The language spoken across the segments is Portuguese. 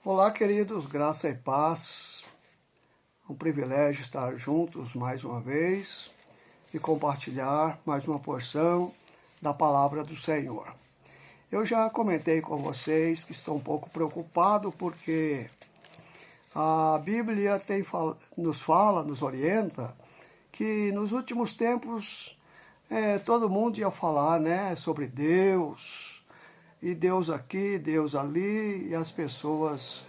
Olá, queridos, graça e paz. Um privilégio estar juntos mais uma vez e compartilhar mais uma porção da palavra do Senhor. Eu já comentei com vocês que estou um pouco preocupado porque a Bíblia nos orienta que nos últimos tempos todo mundo ia falar, sobre Deus, e Deus aqui, Deus ali, e as pessoas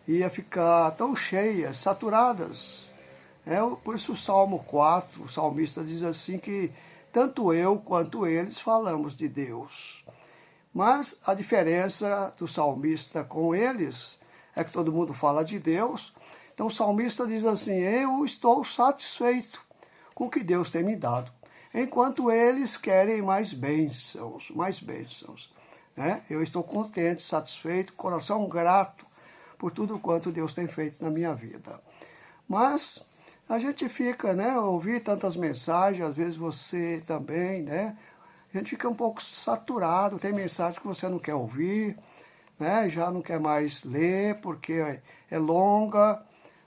ia ficar tão cheias, saturadas. Por isso o Salmo 4, o salmista diz assim que tanto eu quanto eles falamos de Deus. Mas a diferença do salmista com eles é que todo mundo fala de Deus. Então o salmista diz assim, eu estou satisfeito com o que Deus tem me dado, enquanto eles querem mais bênçãos, mais bênçãos. Eu estou contente, satisfeito, coração grato por tudo quanto Deus tem feito na minha vida. Mas a gente fica, ouvir tantas mensagens, às vezes você também, a gente fica um pouco saturado, tem mensagem que você não quer ouvir, já não quer mais ler porque é longa,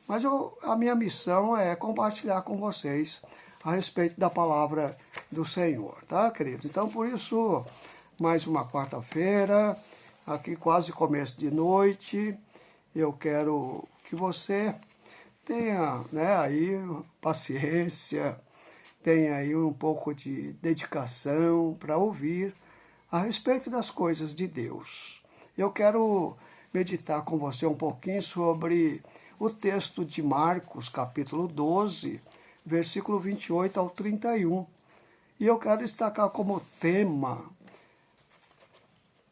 mas a minha missão é compartilhar com vocês a respeito da palavra do Senhor, tá, queridos? Então, por isso, mais uma quarta-feira, aqui quase começo de noite, eu quero que você tenha aí paciência, tenha aí um pouco de dedicação para ouvir a respeito das coisas de Deus. Eu quero meditar com você um pouquinho sobre o texto de Marcos, capítulo 12, versículo 28 ao 31. E eu quero destacar como tema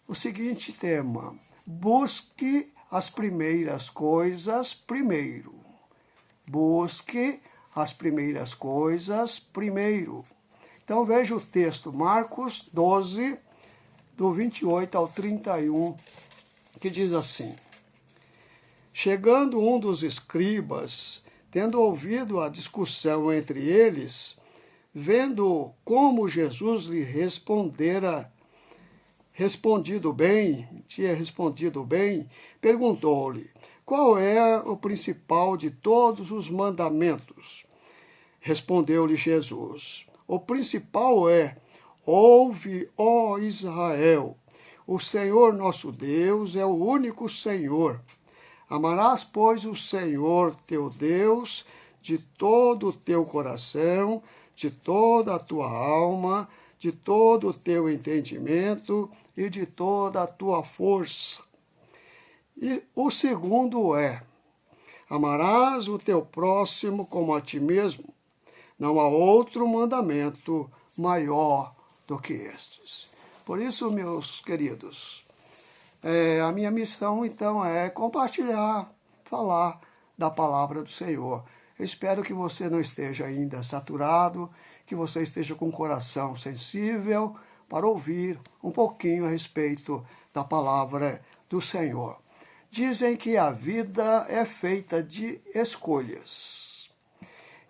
o seguinte tema: busque as primeiras coisas primeiro. Busque as primeiras coisas primeiro. Então veja o texto, Marcos 12, do 28 ao 31, que diz assim: Chegando um dos escribas, tendo ouvido a discussão entre eles, vendo como Jesus lhe tinha respondido bem, perguntou-lhe, qual é o principal de todos os mandamentos? Respondeu-lhe Jesus, o principal é, ouve, ó Israel, o Senhor nosso Deus é o único Senhor. Amarás, pois, o Senhor teu Deus de todo o teu coração, de toda a tua alma, de todo o teu entendimento e de toda a tua força. E o segundo é, amarás o teu próximo como a ti mesmo. Não há outro mandamento maior do que estes. Por isso, meus queridos, a minha missão, então, é compartilhar, falar da palavra do Senhor. Eu espero que você não esteja ainda saturado, que você esteja com o coração sensível para ouvir um pouquinho a respeito da palavra do Senhor. Dizem que a vida é feita de escolhas.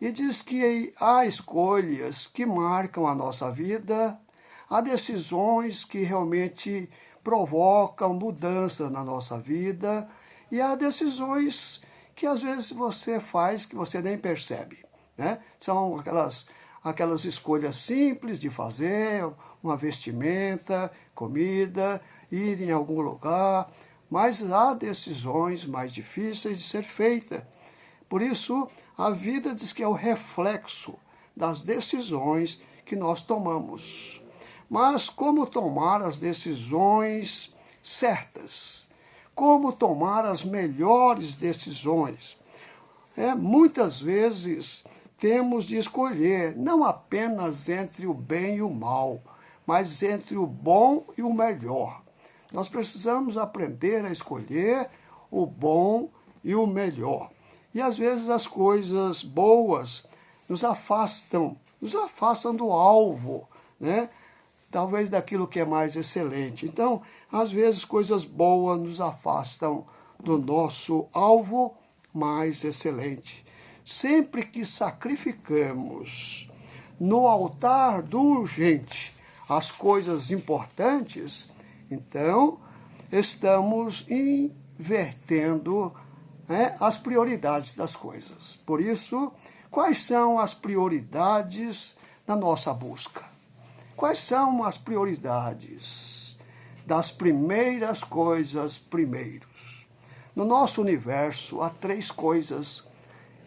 E diz que há escolhas que marcam a nossa vida, há decisões que realmente provocam mudança na nossa vida, e há decisões que às vezes você faz que você nem percebe. São aquelas escolhas simples de fazer, uma vestimenta, comida, ir em algum lugar, mas há decisões mais difíceis de ser feitas. Por isso, a vida diz que é o reflexo das decisões que nós tomamos. Mas como tomar as decisões certas? Como tomar as melhores decisões? Muitas vezes temos de escolher não apenas entre o bem e o mal, mas entre o bom e o melhor. Nós precisamos aprender a escolher o bom e o melhor. E às vezes as coisas boas nos afastam do alvo, talvez daquilo que é mais excelente. Então, às vezes, coisas boas nos afastam do nosso alvo mais excelente. Sempre que sacrificamos no altar do urgente as coisas importantes, então estamos invertendo, né, as prioridades das coisas. Por isso, quais são as prioridades na nossa busca? Quais são as prioridades das primeiras coisas primeiros? No nosso universo, há 3 coisas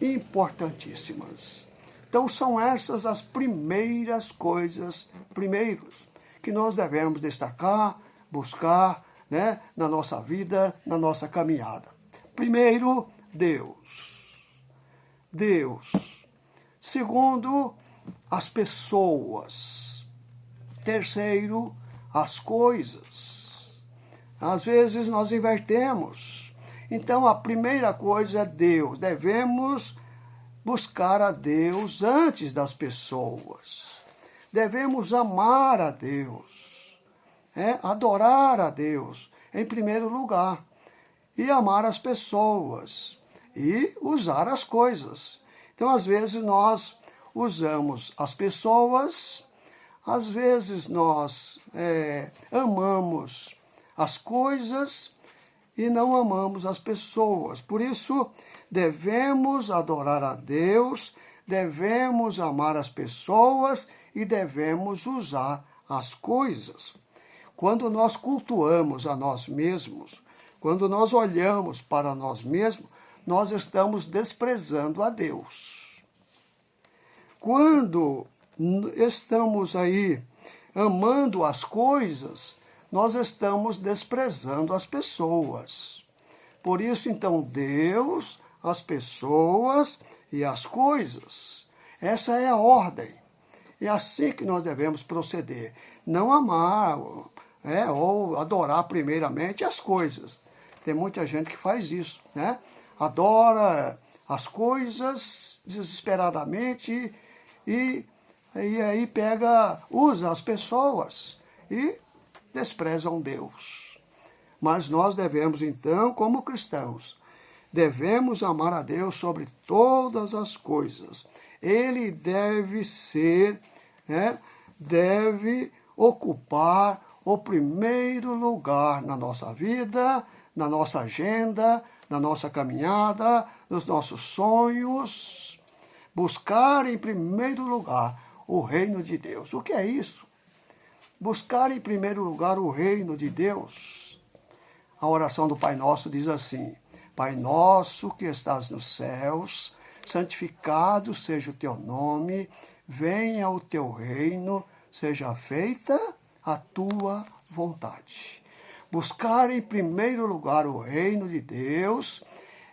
importantíssimas. Então, são essas as primeiras coisas primeiros que nós devemos destacar, buscar, né, na nossa vida, na nossa caminhada. Primeiro, Deus. Deus. Segundo, as pessoas. Terceiro, as coisas. Às vezes nós invertemos. Então, a primeira coisa é Deus. Devemos buscar a Deus antes das pessoas. Devemos amar a Deus, adorar a Deus em primeiro lugar, e amar as pessoas, e usar as coisas. Então, às vezes, nós usamos as pessoas, às vezes nós amamos as coisas e não amamos as pessoas. Por isso, devemos adorar a Deus, devemos amar as pessoas e devemos usar as coisas. Quando nós cultuamos a nós mesmos, quando nós olhamos para nós mesmos, nós estamos desprezando a Deus. Quando estamos aí amando as coisas, nós estamos desprezando as pessoas. Por isso, então, Deus, as pessoas e as coisas. Essa é a ordem. É assim que nós devemos proceder. Não amar ou adorar primeiramente as coisas. Tem muita gente que faz isso, né? Adora as coisas desesperadamente e aí usa as pessoas e desprezam Deus. Mas nós devemos, então, como cristãos, devemos amar a Deus sobre todas as coisas. Ele deve ser, deve ocupar o primeiro lugar na nossa vida, na nossa agenda, na nossa caminhada, nos nossos sonhos. Buscar em primeiro lugar o reino de Deus. O que é isso? Buscar em primeiro lugar o reino de Deus. A oração do Pai Nosso diz assim: Pai nosso que estás nos céus, santificado seja o teu nome, venha o teu reino, seja feita a tua vontade. Buscar em primeiro lugar o reino de Deus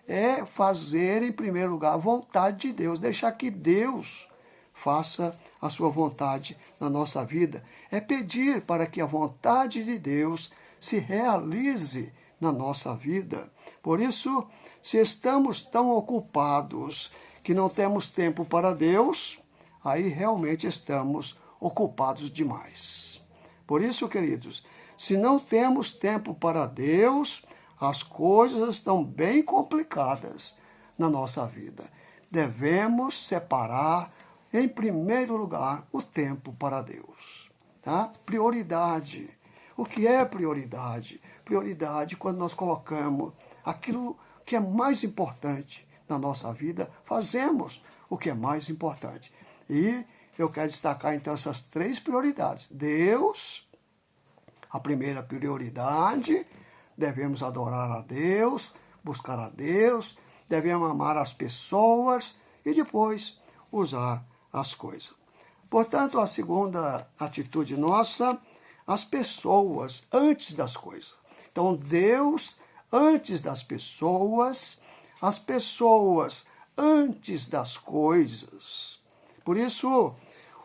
é fazer em primeiro lugar a vontade de Deus, deixar que Deus faça a sua vontade na nossa vida. É pedir para que a vontade de Deus se realize na nossa vida. Por isso, se estamos tão ocupados que não temos tempo para Deus, aí realmente estamos ocupados demais. Por isso, queridos, se não temos tempo para Deus, as coisas estão bem complicadas na nossa vida. Devemos separar, em primeiro lugar, o tempo para Deus. Tá? Prioridade. O que é prioridade? Prioridade quando nós colocamos aquilo que é mais importante na nossa vida, fazemos o que é mais importante. E eu quero destacar, então, essas 3 prioridades. Deus, a primeira prioridade, devemos adorar a Deus, buscar a Deus, devemos amar as pessoas e depois usar as coisas. Portanto, a segunda atitude nossa, as pessoas antes das coisas. Então, Deus antes das pessoas, as pessoas antes das coisas. Por isso,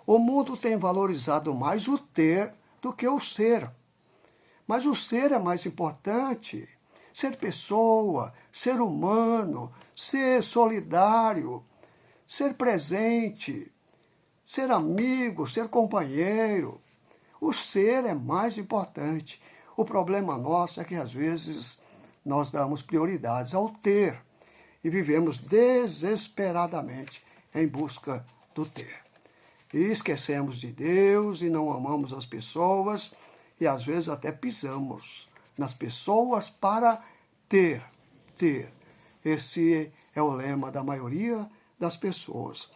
o mundo tem valorizado mais o ter do que o ser. Mas o ser é mais importante. Ser pessoa, ser humano, ser solidário, ser presente, ser amigo, ser companheiro. O ser é mais importante. O problema nosso é que, às vezes, nós damos prioridades ao ter e vivemos desesperadamente em busca do ter. E esquecemos de Deus e não amamos as pessoas e, às vezes, até pisamos nas pessoas para ter, ter. Esse é o lema da maioria das pessoas.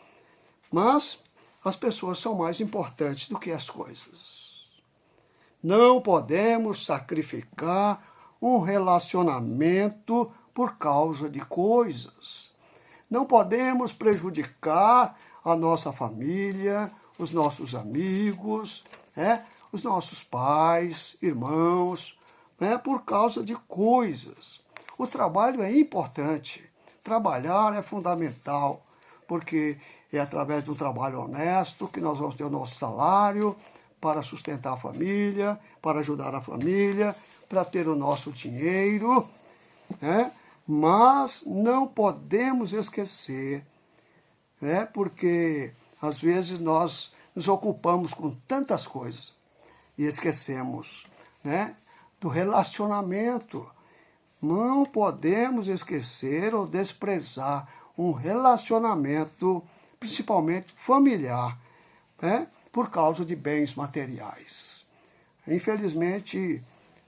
Mas as pessoas são mais importantes do que as coisas. Não podemos sacrificar um relacionamento por causa de coisas. Não podemos prejudicar a nossa família, os nossos amigos, os nossos pais, irmãos, por causa de coisas. O trabalho é importante, trabalhar é fundamental, porque é através do trabalho honesto que nós vamos ter o nosso salário para sustentar a família, para ajudar a família, para ter o nosso dinheiro, Mas não podemos esquecer, porque às vezes nós nos ocupamos com tantas coisas e esquecemos, do relacionamento. Não podemos esquecer ou desprezar um relacionamento, principalmente familiar, por causa de bens materiais. Infelizmente,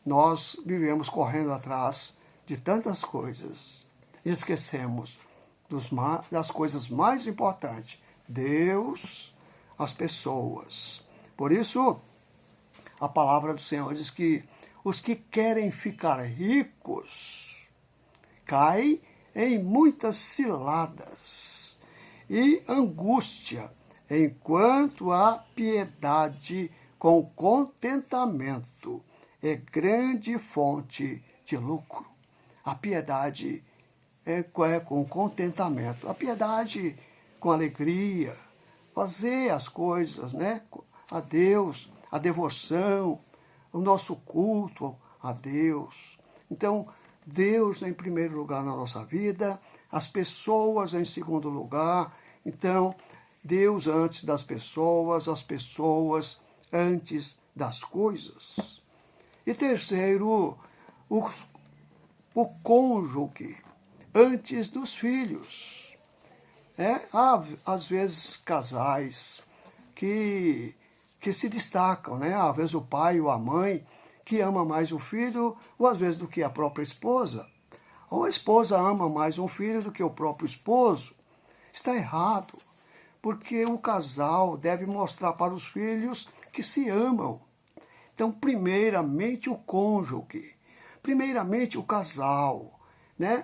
nós vivemos correndo atrás de tantas coisas e esquecemos das coisas mais importantes: Deus, as pessoas. Por isso, a palavra do Senhor diz que os que querem ficar ricos caem em muitas ciladas e angústia, enquanto a piedade com contentamento é grande fonte de lucro. A piedade é com contentamento. A piedade com alegria, fazer as coisas, a Deus, a devoção, o nosso culto a Deus. Então, Deus em primeiro lugar na nossa vida, as pessoas em segundo lugar. Então, Deus antes das pessoas, as pessoas antes das coisas. E terceiro, o cônjuge antes dos filhos. Há, às vezes, casais que se destacam, Às vezes o pai ou a mãe que ama mais o filho, ou às vezes do que a própria esposa. Ou a esposa ama mais um filho do que o próprio esposo. Está errado, porque o casal deve mostrar para os filhos que se amam. Então, primeiramente o cônjuge, primeiramente o casal,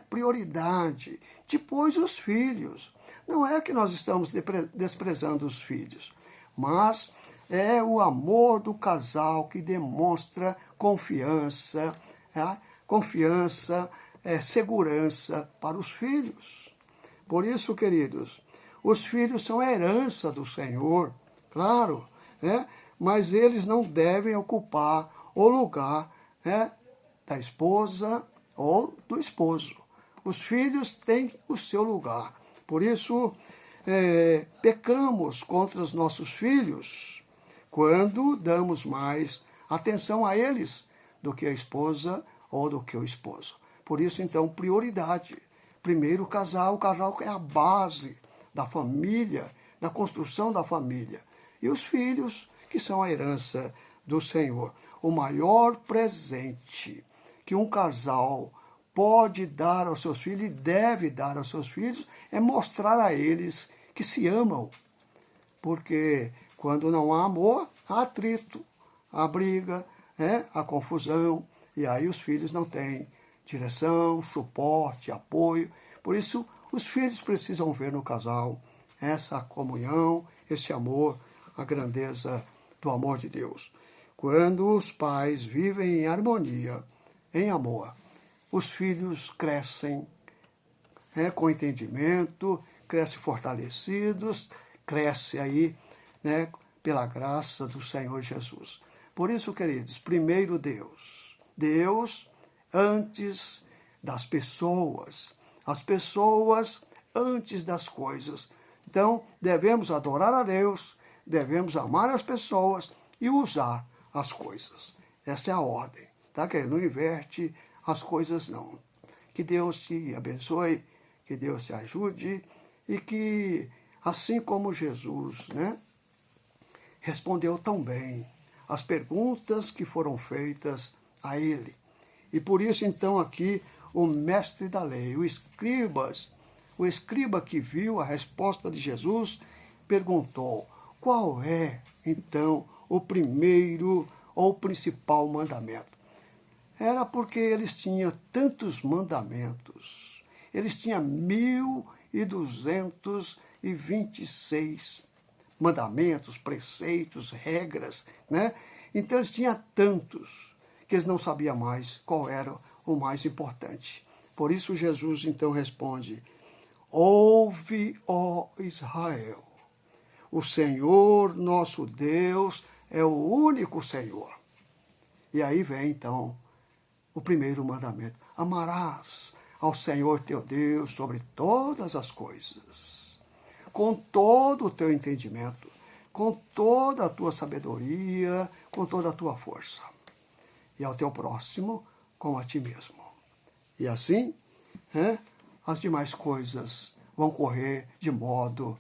prioridade, depois os filhos. Não é que nós estamos desprezando os filhos, mas é o amor do casal que demonstra confiança, segurança para os filhos. Por isso, queridos, os filhos são a herança do Senhor, claro, mas eles não devem ocupar o lugar da esposa ou do esposo. Os filhos têm o seu lugar. Por isso, pecamos contra os nossos filhos quando damos mais atenção a eles do que a esposa ou do que o esposo. Por isso, então, prioridade. Primeiro, o casal é a base da família, da construção da família. E os filhos, que são a herança do Senhor. O maior presente que um casal pode dar aos seus filhos e deve dar aos seus filhos é mostrar a eles que se amam. Porque quando não há amor, há atrito, há briga, há confusão, e aí os filhos não têm direção, suporte, apoio. Por isso, os filhos precisam ver no casal essa comunhão, esse amor, a grandeza do amor de Deus. Quando os pais vivem em harmonia, em amor, os filhos crescem com entendimento, crescem fortalecidos, crescem aí, pela graça do Senhor Jesus. Por isso, queridos, primeiro Deus. Deus antes das pessoas. As pessoas antes das coisas. Então, devemos adorar a Deus, devemos amar as pessoas e usar as coisas. Essa é a ordem, tá? Que não inverte as coisas, não. Que Deus te abençoe, que Deus te ajude e que, assim como Jesus, respondeu tão bem as perguntas que foram feitas a ele. E por isso, então, aqui, o mestre da lei, o escriba que viu a resposta de Jesus, perguntou: qual é, então, o primeiro ou principal mandamento? Era porque eles tinham tantos mandamentos. Eles tinham 1226 mandamentos, preceitos, regras, né? Então eles tinham tantos que eles não sabiam mais qual era o mais importante. Por isso Jesus então responde: ouve, ó Israel, o Senhor nosso Deus é o único Senhor. E aí vem então o primeiro mandamento: amarás ao Senhor teu Deus sobre todas as coisas, com todo o teu entendimento, com toda a tua sabedoria, com toda a tua força, e ao teu próximo como a ti mesmo. E assim, as demais coisas vão correr de modo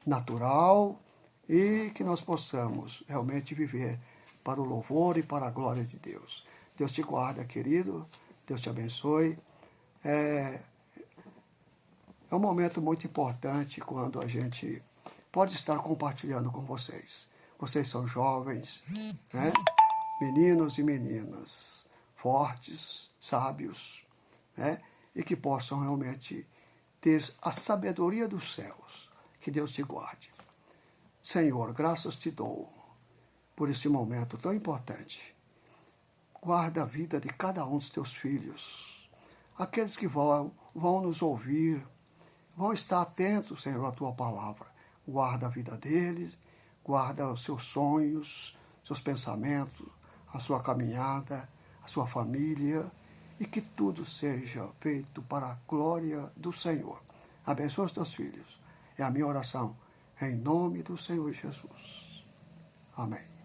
natural e que nós possamos realmente viver para o louvor e para a glória de Deus. Deus te guarda, querido. Deus te abençoe. É um momento muito importante quando a gente pode estar compartilhando com vocês. Vocês são jovens, né? Meninos e meninas, fortes, sábios, né? E que possam realmente ter a sabedoria dos céus. Que Deus te guarde. Senhor, graças te dou por este momento tão importante. Guarda a vida de cada um dos teus filhos, aqueles que vão nos ouvir, vão estar atentos, Senhor, à tua palavra. Guarda a vida deles, guarda os seus sonhos, seus pensamentos, a sua caminhada, a sua família, e que tudo seja feito para a glória do Senhor. Abençoa os teus filhos. É a minha oração, em nome do Senhor Jesus. Amém.